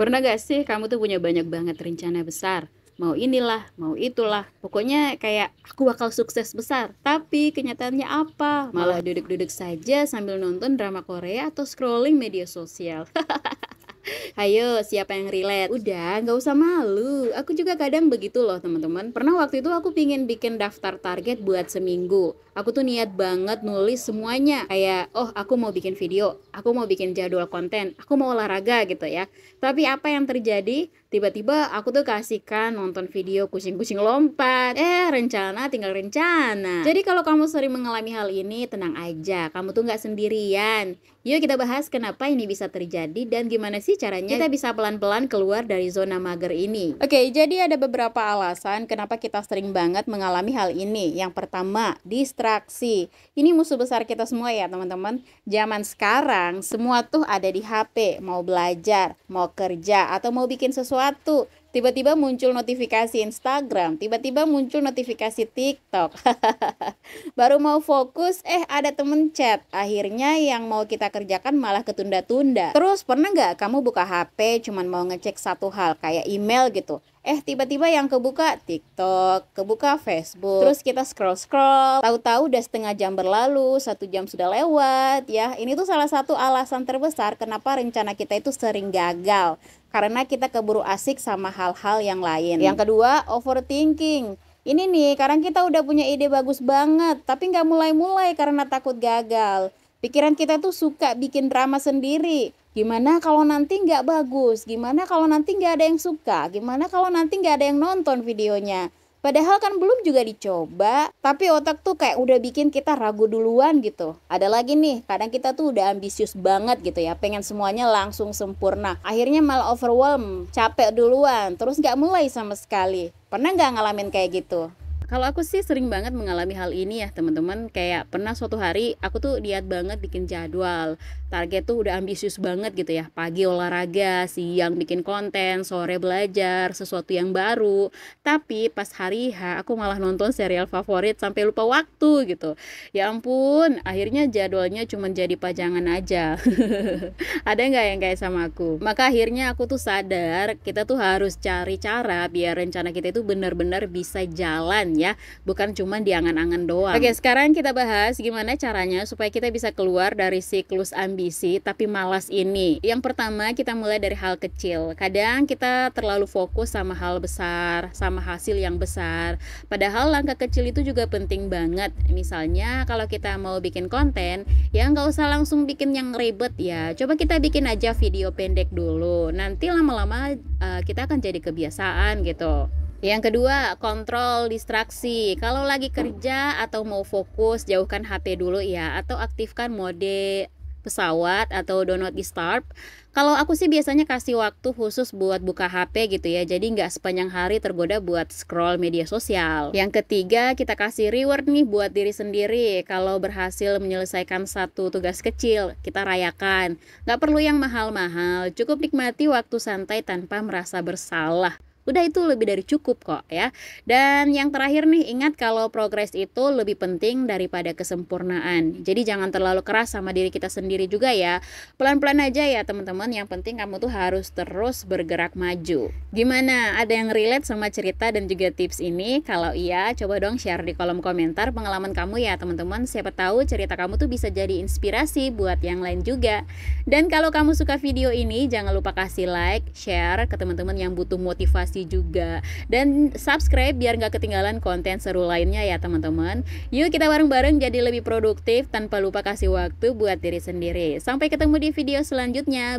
Pernah gak sih kamu tuh punya banyak banget rencana besar? Mau inilah, mau itulah. Pokoknya kayak aku bakal sukses besar. Tapi kenyataannya apa? Malah duduk-duduk saja sambil nonton drama Korea atau scrolling media sosial. Ayo, siapa yang relate? Udah, nggak usah malu. Aku juga kadang begitu loh, teman-teman. Pernah waktu itu aku pingin bikin daftar target buat seminggu. Aku tuh niat banget nulis semuanya. Kayak, oh aku mau bikin video, aku mau bikin jadwal konten, aku mau olahraga gitu ya. Tapi apa yang terjadi? Tiba-tiba aku tuh kasihkan nonton video kucing-kucing lompat. Rencana tinggal rencana. Jadi kalau kamu sering mengalami hal ini, tenang aja. Kamu tuh nggak sendirian. Yuk kita bahas kenapa ini bisa terjadi dan gimana sih caranya kita bisa pelan-pelan keluar dari zona mager ini. Oke, jadi ada beberapa alasan kenapa kita sering banget mengalami hal ini. Yang pertama, distraksi. Ini musuh besar kita semua ya teman-teman. Zaman sekarang semua tuh ada di HP. Mau belajar, mau kerja, atau mau bikin sesuatu. Tiba-tiba muncul notifikasi Instagram, tiba-tiba muncul notifikasi TikTok. Baru mau fokus, ada temen chat. Akhirnya yang mau kita kerjakan malah ketunda-tunda. Terus pernah nggak kamu buka HP cuman mau ngecek satu hal kayak email gitu? Tiba-tiba yang kebuka TikTok, kebuka Facebook. Terus kita scroll-scroll, tahu-tahu udah setengah jam berlalu, 1 jam sudah lewat ya. Ini tuh salah satu alasan terbesar kenapa rencana kita itu sering gagal. Karena kita keburu asik sama hal-hal yang lain. Yang kedua, overthinking. Ini nih, kadang kita udah punya ide bagus banget, tapi nggak mulai-mulai karena takut gagal. Pikiran kita tuh suka bikin drama sendiri. Gimana kalau nanti nggak bagus? Gimana kalau nanti nggak ada yang suka? Gimana kalau nanti nggak ada yang nonton videonya? Padahal kan belum juga dicoba, tapi otak tuh kayak udah bikin kita ragu duluan gitu. Ada lagi nih, kadang kita tuh udah ambisius banget gitu ya, pengen semuanya langsung sempurna. Akhirnya malah overwhelm, capek duluan, terus nggak mulai sama sekali. Pernah nggak ngalamin kayak gitu? Kalau aku sih sering banget mengalami hal ini ya teman-teman. Kayak pernah suatu hari aku tuh niat banget bikin jadwal. Target tuh udah ambisius banget gitu ya. Pagi olahraga, siang bikin konten, sore belajar sesuatu yang baru. Tapi pas hari H aku malah nonton serial favorit sampai lupa waktu gitu. Ya ampun, akhirnya jadwalnya cuma jadi pajangan aja. Ada nggak yang kayak sama aku? Maka akhirnya aku tuh sadar kita tuh harus cari cara biar rencana kita itu benar-benar bisa jalan ya, bukan cuma di angan-angan doang. Oke, sekarang kita bahas gimana caranya supaya kita bisa keluar dari siklus ambisi tapi malas ini. Yang pertama, kita mulai dari hal kecil. Kadang kita terlalu fokus sama hal besar, sama hasil yang besar. Padahal langkah kecil itu juga penting banget. Misalnya kalau kita mau bikin konten, ya nggak usah langsung bikin yang ribet ya. Coba kita bikin aja video pendek dulu. Nanti lama-lama kita akan jadi kebiasaan gitu. Yang kedua, kontrol distraksi. Kalau lagi kerja atau mau fokus, jauhkan HP dulu ya, atau aktifkan mode pesawat atau do not disturb. Kalau aku sih biasanya kasih waktu khusus buat buka HP gitu ya, jadi nggak sepanjang hari tergoda buat scroll media sosial. Yang ketiga, kita kasih reward nih buat diri sendiri. Kalau berhasil menyelesaikan satu tugas kecil, kita rayakan. Nggak perlu yang mahal-mahal, cukup nikmati waktu santai tanpa merasa bersalah. Udah itu lebih dari cukup kok ya. Dan yang terakhir nih, ingat kalau progres itu lebih penting daripada kesempurnaan. Jadi jangan terlalu keras sama diri kita sendiri juga ya. Pelan-pelan aja ya teman-teman. Yang penting kamu tuh harus terus bergerak maju. Gimana? Ada yang relate sama cerita dan juga tips ini? Kalau iya, coba dong share di kolom komentar pengalaman kamu ya teman-teman. Siapa tahu cerita kamu tuh bisa jadi inspirasi buat yang lain juga. Dan kalau kamu suka video ini, jangan lupa kasih like, share ke teman-teman yang butuh motivasi juga, dan subscribe biar nggak ketinggalan konten seru lainnya ya teman-teman. Yuk kita bareng-bareng jadi lebih produktif tanpa lupa kasih waktu buat diri sendiri. Sampai ketemu di video selanjutnya.